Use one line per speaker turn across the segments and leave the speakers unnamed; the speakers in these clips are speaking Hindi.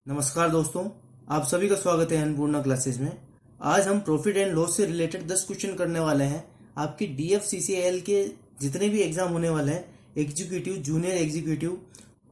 नमस्कार दोस्तों, आप सभी का स्वागत है अन्नपूर्णा क्लासेस में। आज हम प्रॉफिट एंड लॉस से रिलेटेड 10 क्वेश्चन करने वाले हैं। आपकी DFCCIL के जितने भी एग्जाम होने वाले हैं, एग्जीक्यूटिव, जूनियर एग्जीक्यूटिव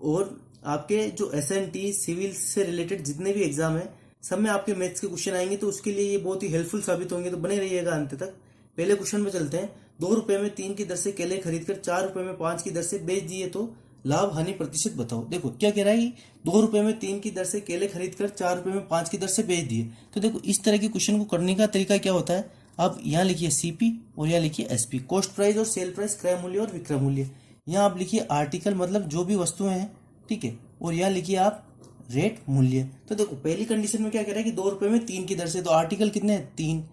और आपके जो SNT सिविल से रिलेटेड जितने भी एग्जाम है, सब में आपके मैथ्स के क्वेश्चन आएंगे, तो उसके लिए ये बहुत ही हेल्पफुल साबित होंगे, तो बने रहिएगा अंत तक। पहले क्वेश्चन में चलते हैं। 2 रुपए में 3 की दर से केले खरीदकर 4 रुपए में 5 की दर से बेच दिए तो लाभ हानि प्रतिशत बताओ। देखो क्या कह रहा है, 2 रुपए में 3 की दर से केले खरीदकर 4 रुपए में 5 की दर से बेच दिए। तो देखो इस तरह के क्वेश्चन को करने का तरीका क्या होता है, आप यहाँ लिखिए CP और यहाँ लिखिए SP, कॉस्ट प्राइस और सेल प्राइस, क्रय मूल्य और विक्रय मूल्य। यहाँ आप लिखिए आर्टिकल मतलब जो भी वस्तुएं हैं, ठीक है, और यहाँ लिखिए आप रेट मूल्य। तो देखो पहली कंडीशन में क्या कह रहा है कि 2 रुपए में 3 की दर से, तो आर्टिकल कितने हैं 3,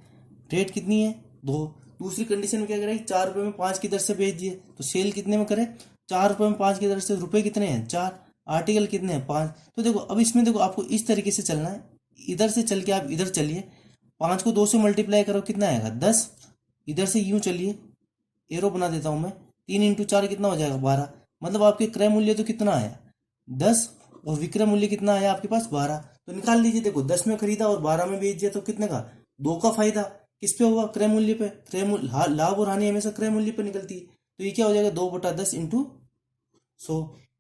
रेट कितनी है 2। दूसरी कंडीशन में क्या कह रहा है कि 4 रुपए में 5 की दर से बेच दिए, तो सेल कितने में करें 4 रुपए में 5 की दर से, रुपए कितने हैं 4, आर्टिकल कितने हैं 5। तो देखो अब इसमें देखो आपको इस तरीके से चलना है, इधर से चल के आप इधर चलिए, 5 को 2 से मल्टीप्लाई करो कितना आएगा 10, इधर से यूं चलिए, एरो बना देता हूं मैं, 3 इंटू 4 कितना हो जाएगा 12। मतलब आपके क्रय मूल्य तो कितना आया 10 और विक्रय मूल्य कितना आया आपके पास 12। तो निकाल लीजिए, देखो 10 में खरीदा और 12 में बेच दिया, तो कितने का 2 का फायदा किस पे हुआ, क्रय मूल्य पे। क्रय मूल्य, लाभ और हानि हमेशा क्रय मूल्य पे निकलती है। तो ये क्या हो जाएगा 2/10 इंटू 100,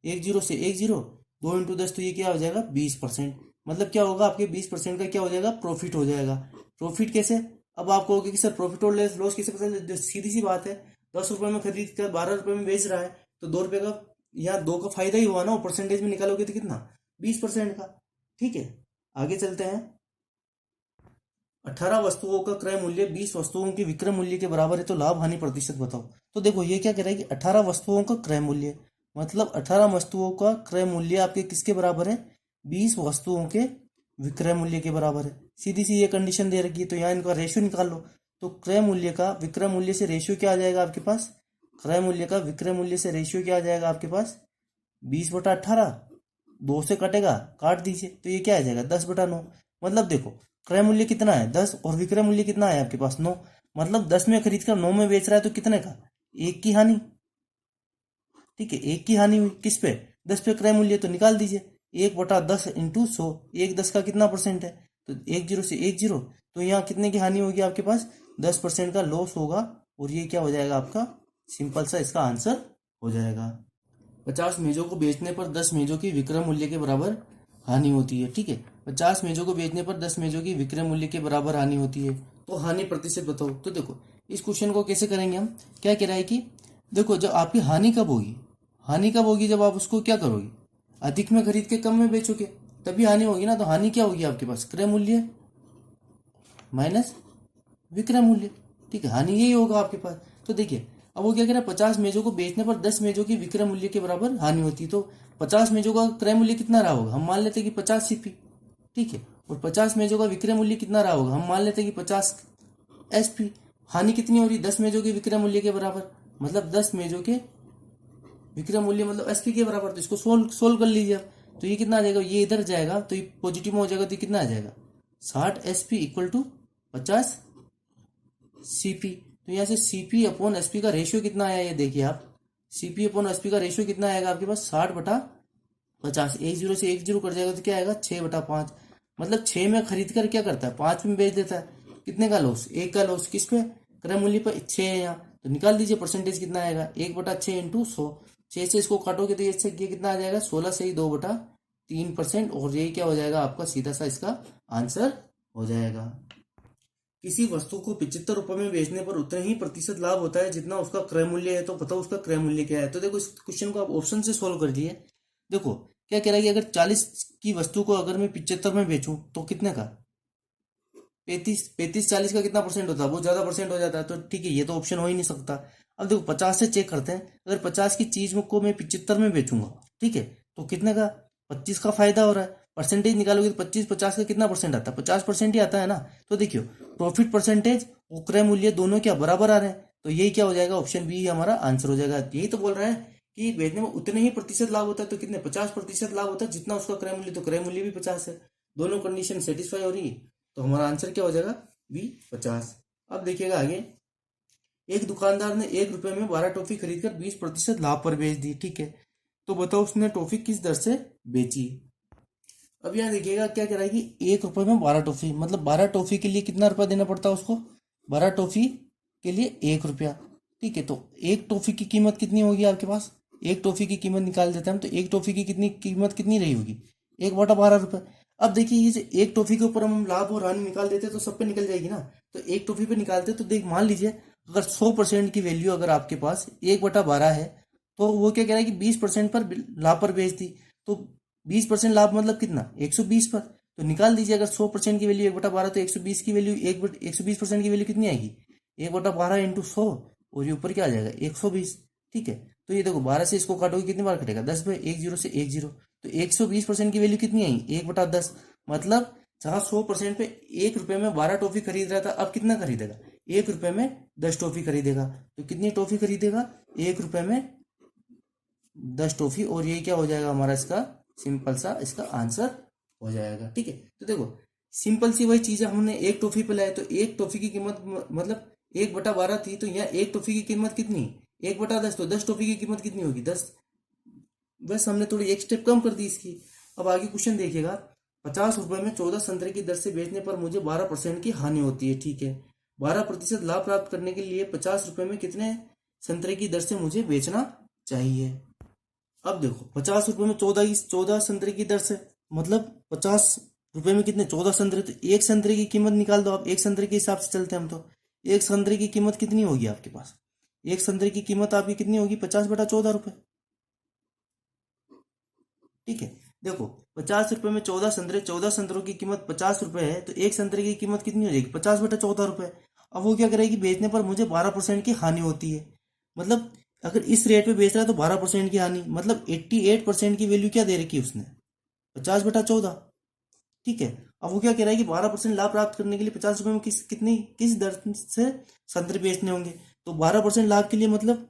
1 0 से 1 0, 2 इंटू 10, तो ये क्या हो जाएगा 20%। मतलब क्या होगा आपके 20% का क्या हो जाएगा प्रॉफिट हो जाएगा। प्रॉफिट कैसे, अब आप कहोगे कि सर प्रॉफिट और लॉस कैसे पता चले, सीधी सी बात है, 10 रुपए में खरीद कर 12 रुपए में बेच रहा है, तो 2 रुपए का यहाँ 2 का फायदा ही हुआ ना, और परसेंटेज में निकालोगे तो कितना 20% का। ठीक है, आगे चलते हैं। 18 वस्तुओं का क्रय मूल्य 20 वस्तुओं के विक्रय मूल्य के बराबर है, तो लाभ हानि प्रतिशत बताओ। तो देखो ये क्या कह रहा है कि 18 वस्तुओं का क्रय मूल्य, मतलब 18 वस्तुओं का क्रय मूल्य आपके किसके बराबर है 20 वस्तुओं के विक्रय मूल्य के बराबर है। सीधी सी ये कंडीशन दे रखी है, तो यहाँ इनका रेशियो निकाल लो। तो क्रय मूल्य का विक्रय मूल्य से रेशियो क्या आ जाएगा आपके पास, क्रय मूल्य का विक्रय मूल्य से रेशियो क्या आ जाएगा आपके पास 20/18, 2 से कटेगा काट दीजिए, तो ये क्या आ जाएगा 10/9। मतलब देखो क्रय मूल्य कितना है 10 और विक्रय मूल्य कितना है आपके पास 9, मतलब 10 में खरीद कर 9 में बेच रहा है, तो कितने का 1 की हानि। ठीक है, 1 की हानि हुई किस पे 10 पे क्रय मूल्य, तो निकाल दीजिए 1/10 इंटू 100, 1 10 का कितना परसेंट है, तो 1 0 से 1 0, तो यहाँ कितने की हानि होगी आपके पास 10% का लॉस होगा, और ये क्या हो जाएगा आपका सिंपल सा इसका आंसर हो जाएगा। 50 मेजों को बेचने पर 10 मेजों की विक्रय मूल्य के बराबर हानि होती है। ठीक है, 50 मेजों को बेचने पर 10 मेजों की विक्रय मूल्य के बराबर हानि होती है, तो हानि प्रतिशत बताओ। तो देखो इस क्वेश्चन को कैसे करेंगे हम, क्या कह रहा है कि देखो जब आपकी हानि कब होगी, हानि कब होगी जब आप उसको क्या करोगे अधिक में खरीद के कम में बेचोगे, तभी हानि होगी ना। तो हानि क्या होगी आपके पास क्रय मूल्य माइनस विक्रय मूल्य। ठीक है, हानि यही होगा आपके पास। तो देखिए अब वो क्या कह रहा है, 50 मेजों को बेचने पर 10 मेजों की विक्रय मूल्य के बराबर हानि होती है। तो 50 मेजों का क्रय मूल्य कितना रहा होगा, हम मान लेते हैं कि 50 CP। ठीक है, और 50 मेजों का विक्रय मूल्य कितना रहा होगा, हम मान लेते हैं कि 50 SP। हानि कितनी हो रही 10 मेजों के विक्रय मूल्य के बराबर, मतलब 10 मेजों के विक्रय मूल्य मतलब SP के बराबर। तो इसको सोल्व कर लीजिए आप, तो ये कितना आ जाएगा, ये इधर जाएगा तो ये पॉजिटिव में हो जाएगा, तो ये कितना आ जाएगा 60 SP इक्वल टू 50 CP। तो यहाँ से CP अपॉन SP का रेशियो कितना आया, ये देखिए आप, CP अपॉन SP का रेशियो कितना आएगा आपके पास 60/50, 1 0 से 1 0 कट जाएगा, तो क्या आएगा 6/5। मतलब 6 में खरीद कर क्या करता है 5 में बेच देता है, कितने का लॉस 1 का लॉस, किस पे क्रय मूल्य पर 6 है यहाँ, तो निकाल दीजिए परसेंटेज कितना आएगा 1/6 इंटू 100, 6 से इसको काटोगे तो ये कितना आ जाएगा 16 से ही 2/3%, और यही क्या हो जाएगा आपका सीधा सा इसका आंसर हो जाएगा। किसी वस्तु को 75 रुपए में बेचने पर उतने ही प्रतिशत लाभ होता है जितना उसका क्रय मूल्य है, तो बताओ उसका क्रय मूल्य क्या है। तो देखो इस क्वेश्चन को आप ऑप्शन से सोल्व कर दिए। देखो क्या कह रहा है कि अगर 40 की वस्तु को अगर मैं 75 में बेचूं तो कितने का 35 40 का कितना परसेंट होता है, बहुत ज्यादा परसेंट हो जाता है, तो ठीक है ये तो ऑप्शन हो ही नहीं सकता। अब देखो 50 से चेक करते हैं, अगर 50 की चीज को मैं 75 में बेचूंगा, ठीक है, तो कितने का 25 का फायदा हो रहा है। परसेंटेज निकालोगे तो 25 50 का कितना परसेंट आता है 50% ही आता है ना। तो देखियो प्रॉफिट परसेंटेज और क्रय मूल्य दोनों क्या बराबर आ रहे हैं, तो यही क्या हो जाएगा ऑप्शन बी हमारा आंसर हो जाएगा। यही तो बोल रहा है कि बेचने में उतने ही प्रतिशत लाभ होता है, तो कितने 50% लाभ होता है जितना उसका क्रय मूल्य, तो क्रय मूल्य भी 50 है। दोनों कंडीशन सेटिस्फाई हो रही है, तो हमारा आंसर क्या हो जाएगा बी 50। अब देखिएगा आगे, एक दुकानदार ने 1 रुपए में 12 टॉफी खरीदकर 20% लाभ पर बेच दी। ठीक है, तो बताओ उसने टॉफी किस दर से बेची। अब यहाँ देखिएगा क्या कह रहा है कि 1 रुपए में 12 टॉफी, मतलब 12 टॉफी के लिए कितना रुपया देना पड़ता है उसको, 12 टॉफी के लिए 1 रुपया। ठीक है, तो एक टॉफी की कीमत कितनी होगी आपके पास, एक टॉफी की कीमत निकाल देते हैं हम, तो एक टॉफी की कितनी कीमत कितनी रही होगी, 1/12 रुपये। अब देखिए ये जो एक टॉफी के ऊपर हम लाभ और हानि निकाल देते तो सब पे निकल जाएगी ना, तो एक टॉफी पे निकालते तो देख मान लीजिए अगर 100% की वैल्यू अगर आपके पास 1/12 है, तो वो क्या कह रहा है कि 20% पर लाभ पर बेच दी, तो 20% लाभ मतलब कितना, 120 पर। तो निकाल दीजिए अगर 100% की वैल्यू 1/12 तो 120 की वैल्यू 120% की वैल्यू कितनी आएगी, 1/12 इंटू 100, और ये ऊपर क्या आ जाएगा 120। ठीक है, तो ये देखो 12 से इसको काटोगे कितनी बार कटेगा, 10 बाई 1 0 से 1 0, तो 120% की वैल्यू कितनी आई 1/10। मतलब जहाँ 100% पे 1 रुपए में 12 टॉफी खरीद रहा था, अब कितना खरीदेगा, 1 रुपए में 10 टॉफी खरीदेगा। तो कितनी टॉफी खरीदेगा, 1 रुपए में 10 टॉफी, और ये क्या हो जाएगा हमारा इसका सिंपल सा इसका आंसर हो जाएगा। ठीक है, तो देखो सिंपल सी वही चीज है, हमने एक टॉफी पे लाया तो एक टॉफी की कीमत मतलब 1/12 थी, तो यहाँ एक टॉफी की कीमत कितनी, 1/10, तो 10 टॉफी की कीमत कितनी होगी 10। बस हमने थोड़ी एक स्टेप कम कर दी इसकी। अब आगे क्वेश्चन देखिएगा, 50 रुपए में 14 संतरे की दर से बेचने पर मुझे 12% की हानि होती है। ठीक है, 12% लाभ प्राप्त करने के लिए 50 रुपए में कितने संतरे की दर से मुझे बेचना चाहिए। अब देखो 50 रुपए में 14 संतरे की दर से, मतलब 50 रुपए में कितने 14 संतरे, तो एक संतरे की कीमत निकाल दो आप, एक संतरे के हिसाब से चलते हैं हम, तो एक संतरे की कीमत कितनी होगी आपके पास, एक संतरे की कीमत आपकी कितनी होगी 50/14 रुपए। ठीक है, देखो 50 रुपए में 14 संतरे, 14 संतरों की कीमत 50 रुपए है, तो एक संतरे की कीमत कितनी हो जाएगी 50/14 रुपए। अब वो क्या करेगी, बेचने पर मुझे 12% की हानि होती है, मतलब अगर इस रेट पे बेच रहा है तो 12% की हानि, मतलब 88% की वैल्यू क्या दे रखी है उसने, 50/14। ठीक है, अब वो क्या कह रहा है कि 12% लाभ प्राप्त करने के लिए 50 रुपए में किस दर से संतरे बेचने होंगे, तो 12% लाभ के लिए मतलब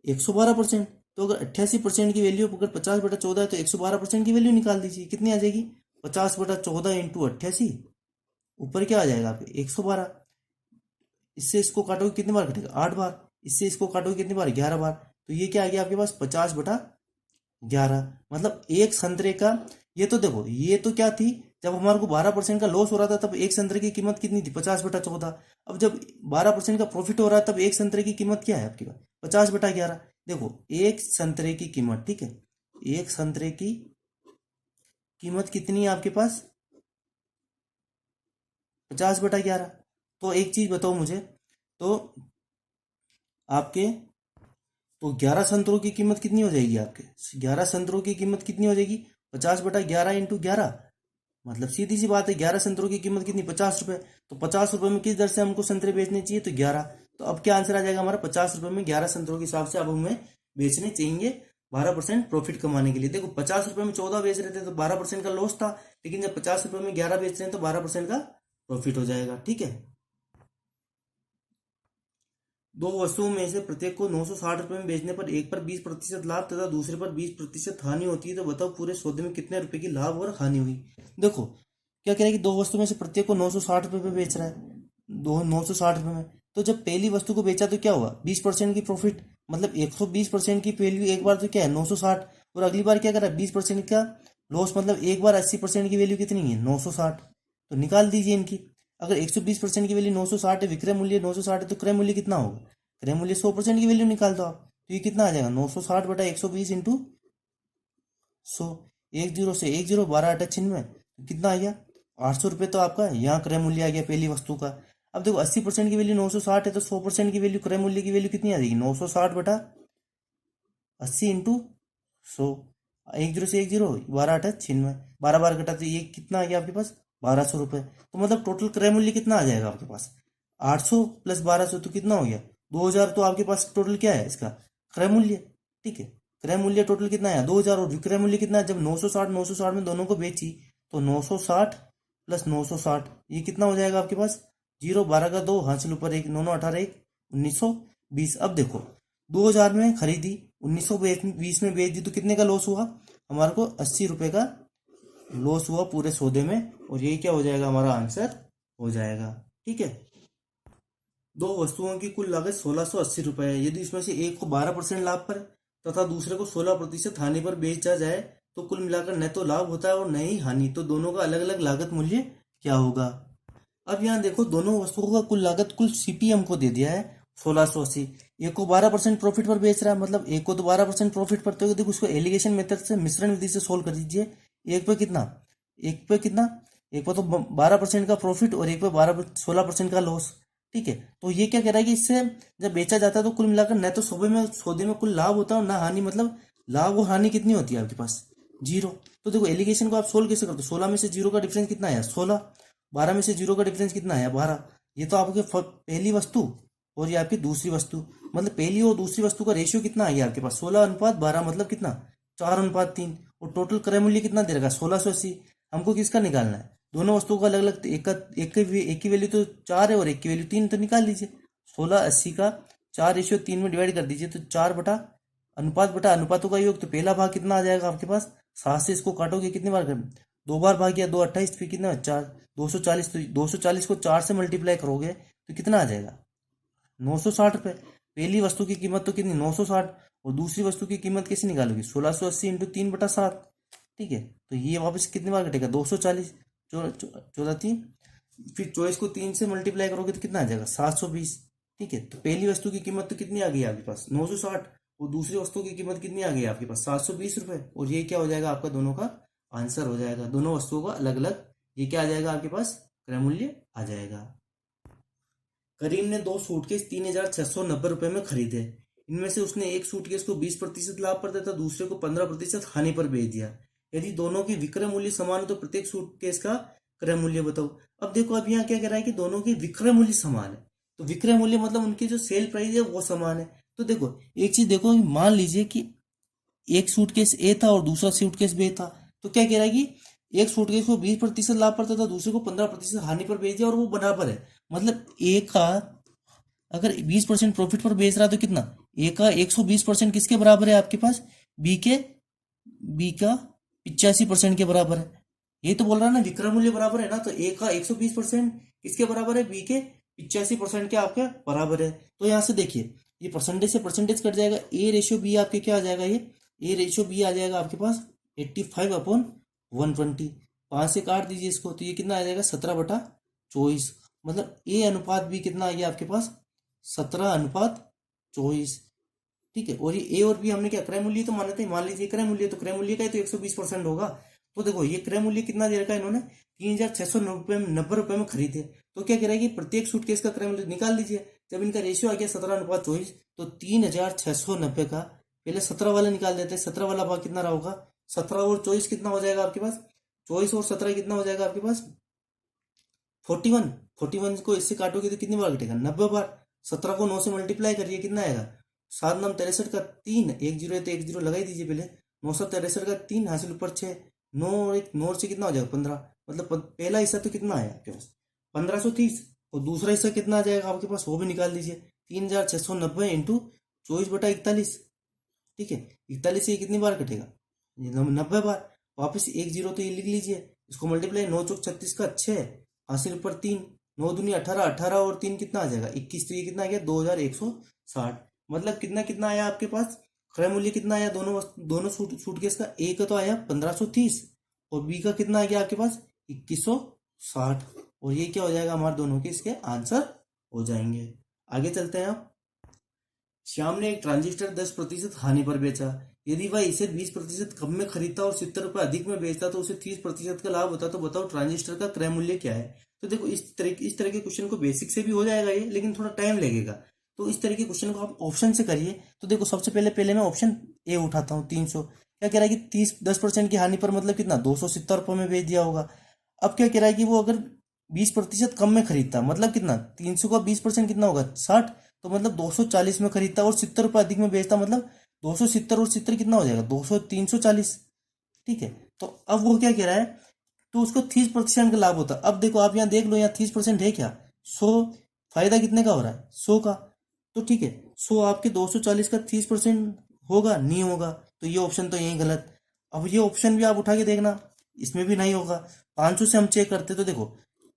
112%। तो अगर 88% की वैल्यू अगर 50/14 है तो 112% की वैल्यू निकाल दीजिए, कितनी आ जाएगी 50/14 इंटू 88, ऊपर क्या आ जाएगा आपके 112। इससे इसको काटोगे कितनी बार कटेगा 8 बार, इससे इसको काटोगे कितनी बार 11 बार, तो ये क्या आ गया आपके पास 50/11। मतलब एक संतरे का, ये तो देखो ये तो क्या थी, जब हमारे को 12% का लॉस हो रहा था तब एक संतरे की कीमत कितनी थी 50/14। अब जब 12% का प्रॉफिट हो रहा है तब एक संतरे की कीमत क्या है आपके पास 50/11। देखो एक संतरे की कीमत, ठीक है, एक संतरे की कीमत कितनी है आपके पास 50/11। तो एक चीज बताओ मुझे, तो आपके तो 11 संतरों की कीमत कितनी हो जाएगी आपके, 11 संतरों की कीमत कितनी हो जाएगी 50/11 इंटू 11, मतलब सीधी सी बात है 11 संतरों की कीमत कितनी 50 रुपए। तो 50 रुपए में किस दर से हमको संतरे बेचने चाहिए, तो 11। तो अब क्या आंसर आ जाएगा हमारा 50 रुपए में 11 संतरों के हिसाब से अब हमें बेचने चाहिए 12% प्रॉफिट कमाने के लिए। देखो 50 रुपए में 14 बेच रहे थे तो 12% का लॉस था, लेकिन जब 50 रुपए में 11 बेच रहे हैं तो 12% का प्रॉफिट हो जाएगा। ठीक है, दो वस्तुओं में से प्रत्येक को 960 रुपए में बेचने पर एक पर 20% लाभ तथा दूसरे पर 20% हानि होती है, तो बताओ पूरे सौदे में कितने रुपए की लाभ और हानि हुई। देखो क्या कह रहा है कि दो वस्तु में से प्रत्येक को 960 रुपए पे बेच रहा है, दो 960 रुपए में, तो जब पहली वस्तु को बेचा तो क्या हुआ 20% की प्रॉफिट, मतलब 120% की वैल्यू एक बार तो क्या है 960, और अगली बार क्या कर रहा है 20% का लॉस, मतलब एक बार 80% की वैल्यू कितनी है 960। तो निकाल दीजिए इनकी, अगर 120% की वैल्यू 960 है, विक्रय मूल्य 960 है, तो क्रय मूल्य कितना होगा, क्रय मूल्य 100% की वैल्यू निकाल दो आप, तो ये कितना आ जाएगा 960/120 इंटू 100, 1 0 से 1 0, 12/8 96, तो कितना आ गया 800 रुपये। तो आपका यहाँ क्रय मूल्य आ गया पहली वस्तु का। अब देखो 80% की वैल्यू 960 है, तो 100% की वैल्यू क्रय मूल्य की वैल्यू कितनी आ जाएगी 960/80 इंटू 100, 1 0 से 1 0, 12/8 96, 12 बार कटा तो ये कितना आ गया आपके पास 1200 रुपये। तो मतलब टोटल क्रय मूल्य कितना आ जाएगा आपके पास 800 प्लस 1200, तो कितना हो गया 2000। तो आपके पास टोटल क्या है इसका क्रय मूल्य। ठीक है, क्रय मूल्य टोटल कितना है 2000, और विक्रय मूल्य कितना है, जब 960 में दोनों को बेची तो 960 प्लस 960, ये कितना हो जाएगा आपके पास 0, 12 का 2, हासिल ऊपर 1, 9 9 18 1, 1920। अब देखो 2000 में खरीदी, 1920 में बेच दी, तो कितने का लॉस हुआ हमारे को 80 रुपए का लॉस हुआ पूरे सौदे में, और यही क्या हो जाएगा हमारा आंसर हो जाएगा। ठीक है, दो वस्तुओं की कुल लागत 1680 रुपए है, यदि इसमें से एक को 12% लाभ पर तथा दूसरे को 16% हानि पर बेचा जाए तो कुल मिलाकर न तो लाभ होता है और न ही हानि, तो दोनों का अलग अलग लागत मूल्य क्या होगा। अब यहाँ देखो दोनों वस्तुओं का कुल लागत कुल सीपी हमको दे दिया है 1680। एक को 12% प्रॉफिट पर बेच रहा है, मतलब एक को तो 12% प्रॉफिट पर, तो देखो उसको एलिगेशन मेथड से मिश्रण विधि से सोल्व कर दीजिए। एक पे कितना, एक पे कितना, एक पे तो 12% का प्रॉफिट और एक पे 16% का लॉस। ठीक है, तो ये क्या कह रहा है कि इससे जब बेचा जाता है तो कुल मिलाकर न तो सौदे में कुल लाभ होता है और ना हानि, मतलब लाभ और हानि कितनी होती है आपके पास, जीरो। तो देखो एलिगेशन को आप सोल्व कैसे करते हो, 16 में से जीरो का डिफरेंस कितना आया 16, 12 में से जीरो का डिफरेंस कितना आया 12। ये तो आपके पहली वस्तु और ये आपकी दूसरी वस्तु, मतलब पहली और दूसरी वस्तु का रेशियो कितना आ गया आपके पास 16:12, मतलब कितना 4:3। और टोटल क्रय मूल्य कितना दे रखा है 1680। हमको किसका निकालना है, दोनों वस्तुओं का अलग अलग, एक की वैल्यू तो 4 है और एक की वैल्यू 3, तो निकाल लीजिए 1680 का 4:3 में डिवाइड कर दीजिए, तो 4 बटा अनुपात बटा अनुपातों का योग, तो पहला भाग कितना आ जाएगा आपके पास 7 से इसको काटोगे कितनी बार कर, 2 बार भाग गया 2 28, फिर कितना 4 240, तो 240 को 4 से मल्टीप्लाई करोगे तो कितना आ जाएगा 960 रुपये। पहली वस्तु की कीमत तो कितनी 960, और दूसरी वस्तु की कीमत कैसे निकालोगे 1680 इंटू 3/7। ठीक है, तो ये वापस कितनी बार कटेगा 240, 14 फिर 24 को 3 से मल्टीप्लाई करोगे तो कितना आ जाएगा 720। ठीक है, तो पहली वस्तु की कीमत तो कितनी आ गई आपके पास 960, और दूसरी वस्तु की कीमत कितनी आ गई आपके पास 720 रुपये, और ये क्या हो जाएगा आपका दोनों का आंसर हो जाएगा, दोनों वस्तुओं का अलग अलग ये क्या आ जाएगा आपके पास क्रय मूल्य आ जाएगा। करीम ने 2 सूटकेस 3690 रुपये में खरीदे। इनमें से उसने एक सूटकेस को 20% लाभ पर तथा दूसरे को 15% हानि पर बेच दिया। यदि दोनों की विक्रय मूल्य समान हो तो प्रत्येक सूटकेस का क्रय मूल्य बताओ। अब देखो अब यहाँ क्या कह रहा है कि दोनों की विक्रय मूल्य समान है, तो विक्रय मूल्य मतलब उनकी जो सेल प्राइस है वो समान है। तो देखो एक चीज देखो, मान लीजिए कि एक सूटकेस ए था और दूसरा सूटकेस बी था, तो क्या कह रहा है कि एक सूटकेस को 20% लाभ पर था, दूसरे को 15% हानि पर बेच दिया और वो बराबर है। मतलब ए का अगर 20% प्रॉफिट पर बेच रहा है तो कितना, ए का 120% किसके बराबर है आपके पास, बी के, बी का 85% के बराबर है। ये तो बोल रहा है ना विक्रय मूल्य बराबर है ना, तो ए का 120% किसके बराबर है, बी के 85% के आपके बराबर है। तो यहाँ से देखिए ये परसेंटेज से परसेंटेज कट जाएगा, ए रेशियो बी आपके क्या आ जाएगा, ये ए रेशियो बी आ जाएगा आपके पास 85/120। 5 से काट दीजिए इसको, तो ये कितना आ जाएगा 17/24, मतलब ए अनुपात बी कितना आ गया आपके पास 17:24। ठीक है, और ये ए और बी हमने क्या क्रय मूल्य तो माने थे, मान लीजिए क्रय मूल्य, तो क्रय मूल्य का ही तो 120% होगा। तो देखो ये क्रय मूल्य कितना दे रखा है इन्होंने 3690 रुपये में खरीदे। तो क्या कह रहा है कि प्रत्येक सूटकेस का क्रय मूल्य निकाल लीजिए। जब इनका रेशियो आ गया 17:24, तो 3690 का पहले 17 वाला निकाल देते हैं। 17 वाला भाग कितना रहा होगा 17 और 24 कितना हो जाएगा आपके पास, 24 और 17 कितना हो जाएगा आपके पास 41। 41 को इससे काटोगे तो कितनी बार कटेगा 90 बार। 17 को 9 से मल्टीप्लाई करिए कितना आएगा 7×9 63 का 3, एक जीरो है तो एक जीरो लगाई दीजिए पहले, 963 का 3 हासिल ऊपर 6, 9 और एक 9 से कितना हो जाएगा 15, मतलब पहला हिस्सा तो कितना आया आपके पास 1530, और दूसरा हिस्सा कितना आ जाएगा आपके पास वो भी निकाल दीजिए 3690 इंटू 24/41। ठीक है, 41 से ये कितनी बार कटेगा 90 बार। वापस एक जीरो तो ये लिख लीजिए, इसको मल्टीप्लाई 9 चौक 36 का 6 हासिल ऊपर 3, 9 दूनी 18, 18 और 3 कितना आ जाएगा 21, तो ये कितना आ गया 2160। मतलब कितना कितना आया आपके पास क्रय मूल्य कितना आया दोनों सूटकेस का, ए का तो आया 1530 और बी का कितना आ गया आपके पास 2160, और ये क्या हो जाएगा हमारे दोनों के इसके आंसर हो जाएंगे। आगे चलते हैं आप। श्याम ने एक ट्रांजिस्टर 10% हानि पर बेचा। यदि वह इसे 20% कम में खरीदता और 70 रुपये अधिक में बेचता तो उसे 30% का लाभ होता। तो बताओ ट्रांजिस्टर का क्रय मूल्य क्या है। तो देखो इस तरह के क्वेश्चन को बेसिक से भी हो जाएगा ये, लेकिन थोड़ा टाइम लगेगा। तो इस तरह के क्वेश्चन को आप ऑप्शन से करिए। तो देखो सबसे पहले मैं ऑप्शन ए उठाता हूँ 300। क्या कह रहा है कि 10% की हानि पर मतलब कितना 270 रुपये में बेच दिया होगा। अब क्या कह रहा है कि वो अगर 20% कम में खरीदता मतलब कितना 300 का 20% कितना होगा 60, तो मतलब 240 में खरीदता और 70 रुपये अधिक में बेचता, मतलब 270 और 70 कितना हो जाएगा 200 340। ठीक है, तो अब वो क्या कह रहा है, तो उसको 30% का लाभ होता। अब देखो आप यहाँ देख लो, यहाँ 30% है क्या 100, फायदा कितने का हो रहा है 100 का। तो ठीक है 100 आपके 240 का 30% होगा नहीं होगा, तो ये ऑप्शन तो यही गलत। अब ये ऑप्शन भी आप उठा के देखना, इसमें भी नहीं होगा। 500 से हम चेक करते तो देखो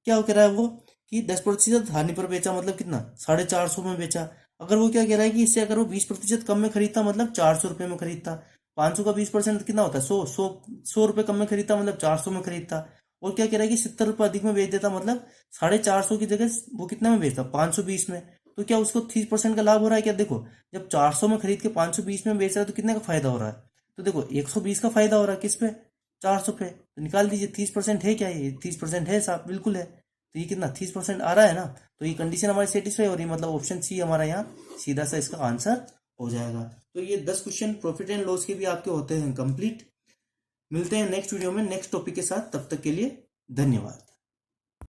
क्या कह रहा है वो कि 10% हानि पर बेचा मतलब कितना 450 में बेचा। अगर वो क्या कह रहा है कि इससे अगर वो 20% कम में खरीदता मतलब 400 रुपये में खरीदता, 500 का 20% कितना होता है? 100 रुपए कम में खरीदता मतलब 400 में खरीदता। और क्या कह रहा है कि 70 रुपए अधिक में बेच देता, मतलब 450 की जगह वो कितना में बेचता? 520 में। तो क्या उसको 30% का लाभ हो रहा है क्या? देखो, जब 400 में खरीद के 520 में बेच रहा है तो कितने का फायदा हो रहा है? तो देखो 120 का फायदा हो रहा है किस पे? 400 पे। तो निकाल दीजिए 30% है क्या? ये 30% है साहब, बिल्कुल है। तो ये कितना 30% आ रहा है ना, तो ये कंडीशन हमारी सेटिस्फाई हो रही है, मतलब ऑप्शन सी हमारा यहाँ सीधा सा इसका आंसर हो जाएगा। तो ये 10 क्वेश्चन प्रॉफिट एंड लॉस के भी आपके होते हैं कंप्लीट। मिलते हैं नेक्स्ट वीडियो में नेक्स्ट टॉपिक के साथ, तब तक के लिए धन्यवाद।